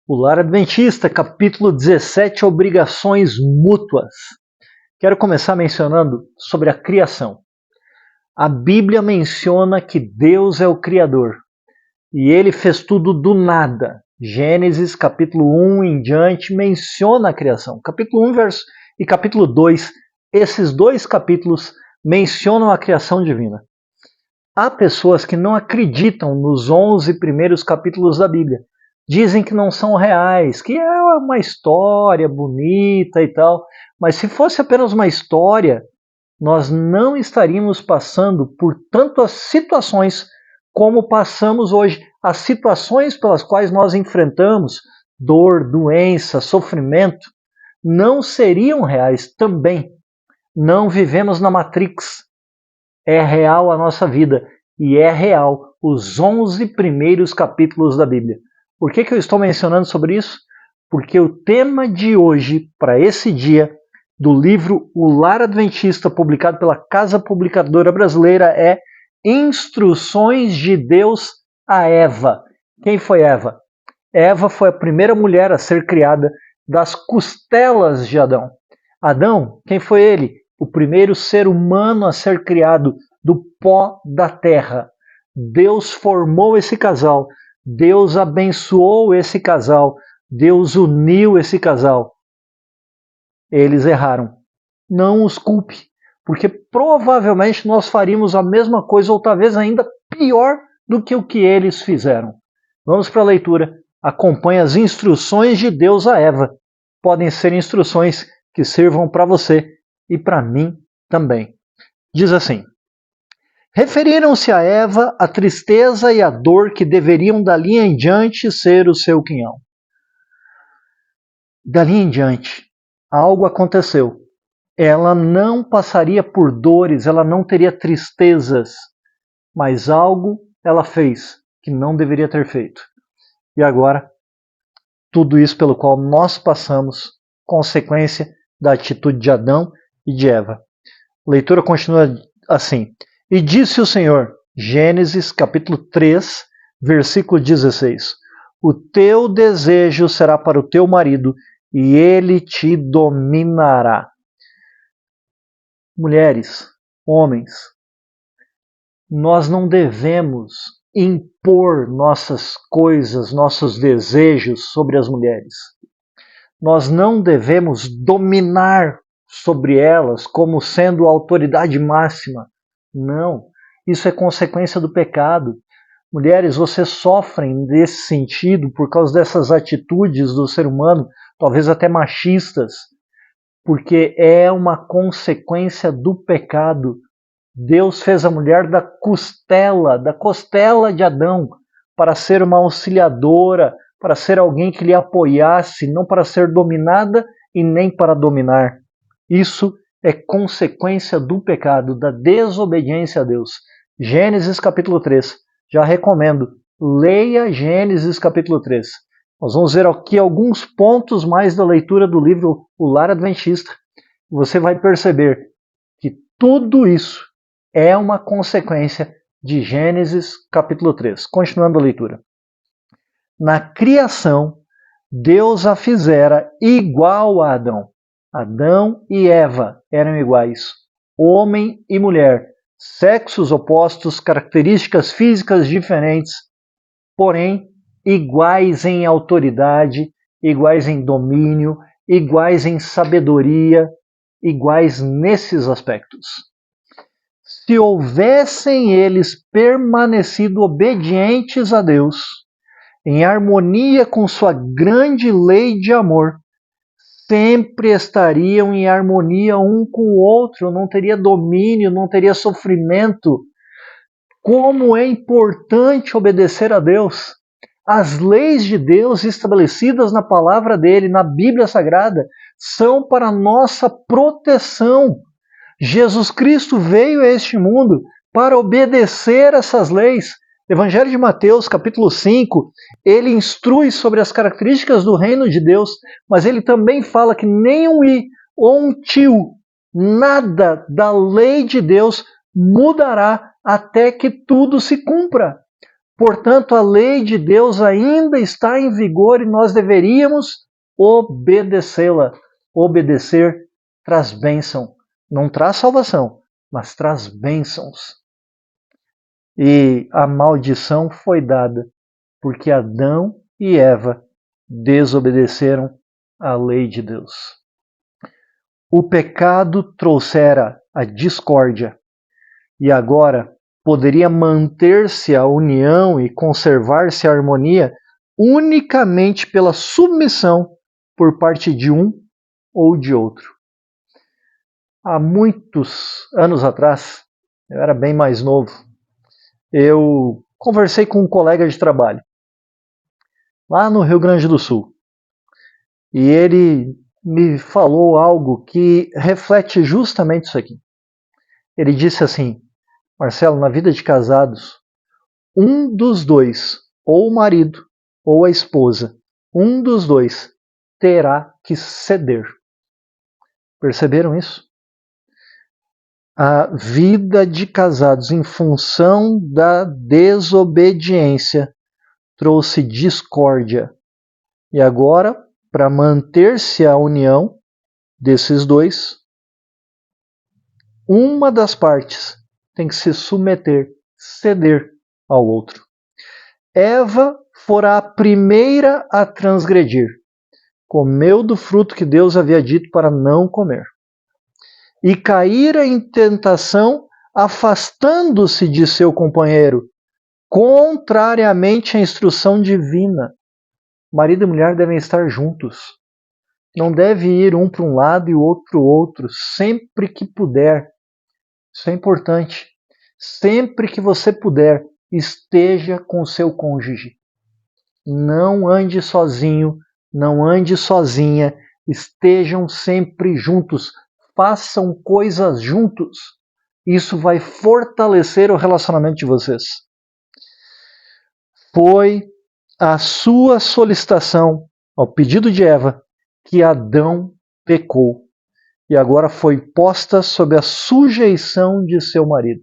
O Lar Adventista, capítulo 17, Obrigações Mútuas. Quero começar mencionando sobre a criação. A Bíblia menciona que Deus é o Criador e Ele fez tudo do nada. Gênesis, capítulo 1 em diante, menciona a criação. Capítulo 1 e capítulo 2, esses dois capítulos mencionam a criação divina. Há pessoas que não acreditam nos 11 primeiros capítulos da Bíblia. Dizem que não são reais, que é uma história bonita e tal. Mas se fosse apenas uma história, nós não estaríamos passando por tantas situações como passamos hoje. As situações pelas quais nós enfrentamos, dor, doença, sofrimento, não seriam reais também. Não vivemos na Matrix. É real a nossa vida e é real os 11 primeiros capítulos da Bíblia. Por que eu estou mencionando sobre isso? Porque o tema de hoje, para esse dia, do livro O Lar Adventista, publicado pela Casa Publicadora Brasileira, é Instruções de Deus a Eva. Quem foi Eva? Eva foi a primeira mulher a ser criada das costelas de Adão. Adão, quem foi ele? O primeiro ser humano a ser criado do pó da terra. Deus formou esse casal, Deus abençoou esse casal, Deus uniu esse casal. Eles erraram. Não os culpe, porque provavelmente nós faríamos a mesma coisa ou talvez ainda pior do que o que eles fizeram. Vamos para a leitura. Acompanhe as instruções de Deus a Eva. Podem ser instruções que sirvam para você e para mim também. Diz assim: referiram-se a Eva a tristeza e a dor que deveriam dali em diante ser o seu quinhão. Dali em diante, algo aconteceu. Ela não passaria por dores, ela não teria tristezas, mas algo ela fez que não deveria ter feito. E agora, tudo isso pelo qual nós passamos, consequência da atitude de Adão e de Eva. A leitura continua assim: e disse o Senhor, Gênesis capítulo 3, versículo 16, o teu desejo será para o teu marido e ele te dominará. Mulheres, homens, nós não devemos impor nossas coisas, nossos desejos sobre as mulheres. Nós não devemos dominar sobre elas como sendo a autoridade máxima. Não, isso é consequência do pecado. Mulheres, vocês sofrem desse sentido por causa dessas atitudes do ser humano, talvez até machistas, porque é uma consequência do pecado. Deus fez a mulher da costela de Adão, para ser uma auxiliadora, para ser alguém que lhe apoiasse, não para ser dominada e nem para dominar. Isso é consequência do pecado, da desobediência a Deus. Gênesis capítulo 3. Já recomendo, leia Gênesis capítulo 3. Nós vamos ver aqui alguns pontos mais da leitura do livro O Lar Adventista. Você vai perceber que tudo isso é uma consequência de Gênesis capítulo 3. Continuando a leitura. Na criação, Deus a fizera igual a Adão. Adão e Eva eram iguais. Homem e mulher, sexos opostos, características físicas diferentes, porém iguais em autoridade, iguais em domínio, iguais em sabedoria, iguais nesses aspectos. Se houvessem eles permanecido obedientes a Deus, em harmonia com sua grande lei de amor, sempre estariam em harmonia um com o outro, não teria domínio, não teria sofrimento. Como é importante obedecer a Deus! As leis de Deus estabelecidas na palavra dele, na Bíblia Sagrada, são para nossa proteção. Jesus Cristo veio a este mundo para obedecer essas leis. Evangelho de Mateus, capítulo 5, ele instrui sobre as características do reino de Deus, mas ele também fala que nem um i ou um tio, nada da lei de Deus mudará até que tudo se cumpra. Portanto, a lei de Deus ainda está em vigor e nós deveríamos obedecê-la. Obedecer traz bênção. Não traz salvação, mas traz bênçãos. E a maldição foi dada porque Adão e Eva desobedeceram à lei de Deus. O pecado trouxera a discórdia e agora poderia manter-se a união e conservar-se a harmonia unicamente pela submissão por parte de um ou de outro. Há muitos anos atrás, eu era bem mais novo, eu conversei com um colega de trabalho, lá no Rio Grande do Sul. E ele me falou algo que reflete justamente isso aqui. Ele disse assim: Marcelo, na vida de casados, um dos dois, ou o marido ou a esposa, um dos dois terá que ceder. Perceberam isso? A vida de casados, em função da desobediência, trouxe discórdia. E agora, para manter-se a união desses dois, uma das partes tem que se submeter, ceder ao outro. Eva fora a primeira a transgredir. Comeu do fruto que Deus havia dito para não comer. E caíra em tentação, afastando-se de seu companheiro, contrariamente à instrução divina. Marido e mulher devem estar juntos. Não deve ir um para um lado e o outro para o outro, sempre que puder. Isso é importante. Sempre que você puder, esteja com seu cônjuge. Não ande sozinho, não ande sozinha. Estejam sempre juntos. Façam coisas juntos. Isso vai fortalecer o relacionamento de vocês. Foi a sua solicitação, ao pedido de Eva, que Adão pecou e agora foi posta sob a sujeição de seu marido.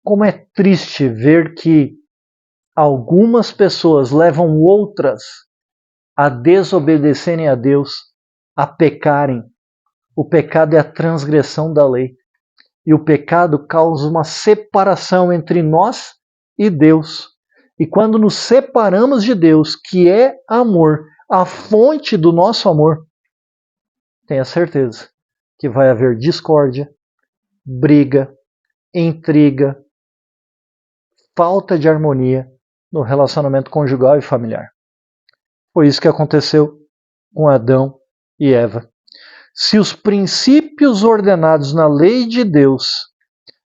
Como é triste ver que algumas pessoas levam outras a desobedecerem a Deus, a pecarem. O pecado é a transgressão da lei. E o pecado causa uma separação entre nós e Deus. E quando nos separamos de Deus, que é amor, a fonte do nosso amor, tenha certeza que vai haver discórdia, briga, intriga, falta de harmonia no relacionamento conjugal e familiar. Foi isso que aconteceu com Adão e Eva. Se os princípios ordenados na lei de Deus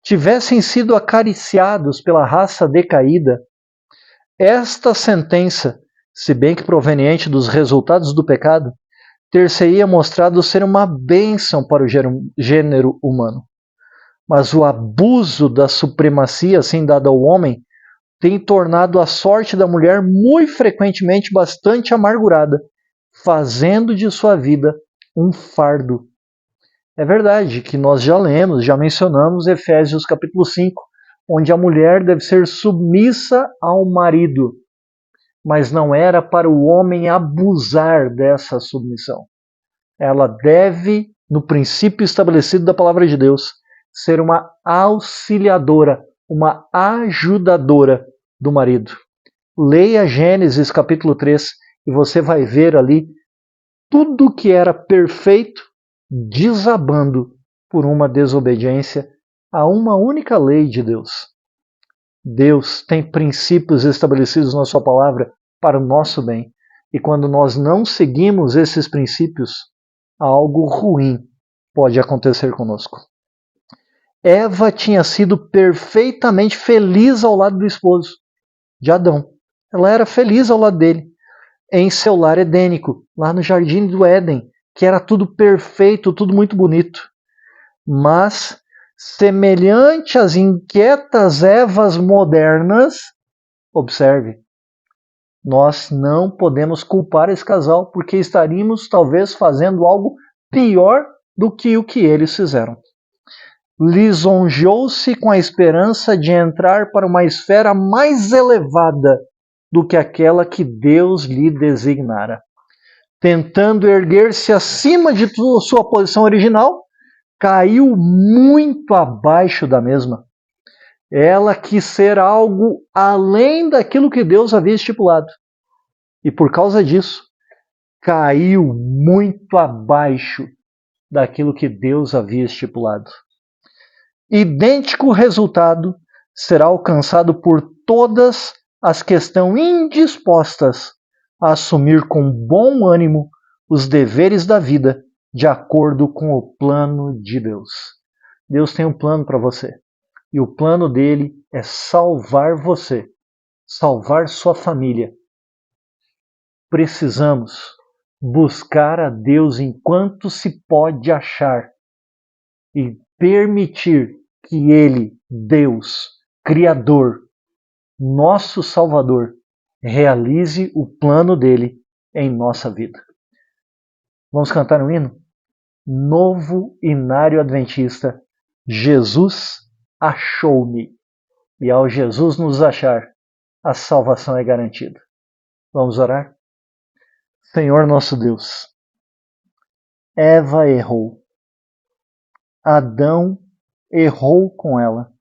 tivessem sido acariciados pela raça decaída, esta sentença, se bem que proveniente dos resultados do pecado, ter-se-ia mostrado ser uma bênção para o gênero humano. Mas o abuso da supremacia assim dada ao homem tem tornado a sorte da mulher muito frequentemente bastante amargurada, fazendo de sua vida um fardo. É verdade que nós já lemos, já mencionamos Efésios capítulo 5, onde a mulher deve ser submissa ao marido, mas não era para o homem abusar dessa submissão. Ela deve, no princípio estabelecido da palavra de Deus, ser uma auxiliadora, uma ajudadora do marido. Leia Gênesis capítulo 3 e você vai ver ali tudo que era perfeito desabando por uma desobediência a uma única lei de Deus. Deus tem princípios estabelecidos na sua palavra para o nosso bem. E quando nós não seguimos esses princípios, algo ruim pode acontecer conosco. Eva tinha sido perfeitamente feliz ao lado do esposo, de Adão. Ela era feliz ao lado dele, em seu lar edênico, lá no jardim do Éden, que era tudo perfeito, tudo muito bonito. Mas, semelhante às inquietas Evas modernas, observe, nós não podemos culpar esse casal porque estaríamos talvez fazendo algo pior do que o que eles fizeram. lisonjeou-se com a esperança de entrar para uma esfera mais elevada do que aquela que Deus lhe designara. Tentando erguer-se acima de sua posição original, caiu muito abaixo da mesma. Ela quis ser algo além daquilo que Deus havia estipulado. E por causa disso, caiu muito abaixo daquilo que Deus havia estipulado. Idêntico resultado será alcançado por todas as que estão indispostas a assumir com bom ânimo os deveres da vida de acordo com o plano de Deus. Deus tem um plano para você. E o plano dele é salvar você, salvar sua família. Precisamos buscar a Deus enquanto se pode achar e permitir que Ele, Deus, Criador, nosso Salvador, realize o plano dele em nossa vida. Vamos cantar um hino? Novo Inário Adventista, Jesus achou-me. E ao Jesus nos achar, a salvação é garantida. Vamos orar? Senhor nosso Deus, Eva errou. Adão errou com ela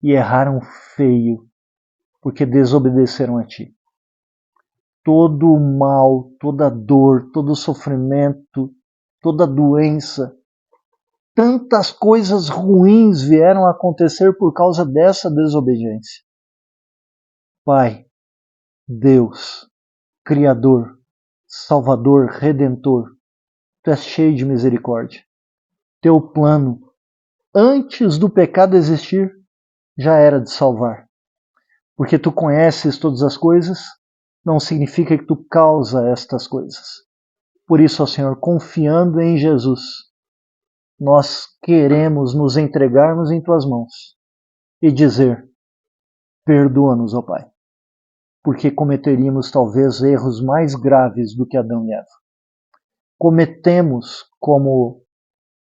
e erraram feio, porque desobedeceram a Ti. Todo o mal, toda dor, todo o sofrimento, toda doença, tantas coisas ruins vieram a acontecer por causa dessa desobediência. Pai, Deus, Criador, Salvador, Redentor, Tu és cheio de misericórdia. Teu plano, antes do pecado existir, já era de salvar. Porque Tu conheces todas as coisas, não significa que Tu causa estas coisas. Por isso, ó Senhor, confiando em Jesus, nós queremos nos entregarmos em Tuas mãos e dizer, perdoa-nos, ó Pai, porque cometeríamos talvez erros mais graves do que Adão e Eva. Cometemos, como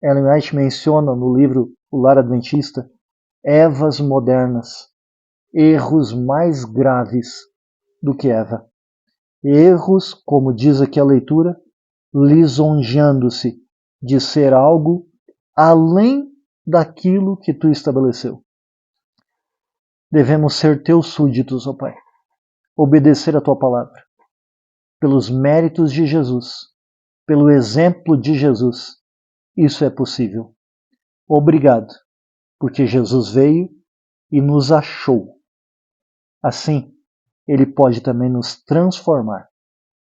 Ellen White menciona no livro O Lar Adventista, Evas modernas, erros mais graves do que Eva. Erros, como diz aqui a leitura, lisonjeando-se de ser algo além daquilo que Tu estabeleceu. Devemos ser Teus súditos, ó Pai, obedecer a Tua palavra, pelos méritos de Jesus, pelo exemplo de Jesus. Isso é possível. Obrigado, porque Jesus veio e nos achou. Assim, Ele pode também nos transformar.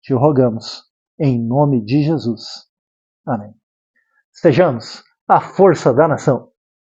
Te rogamos, em nome de Jesus. Amém. Sejamos a força da nação.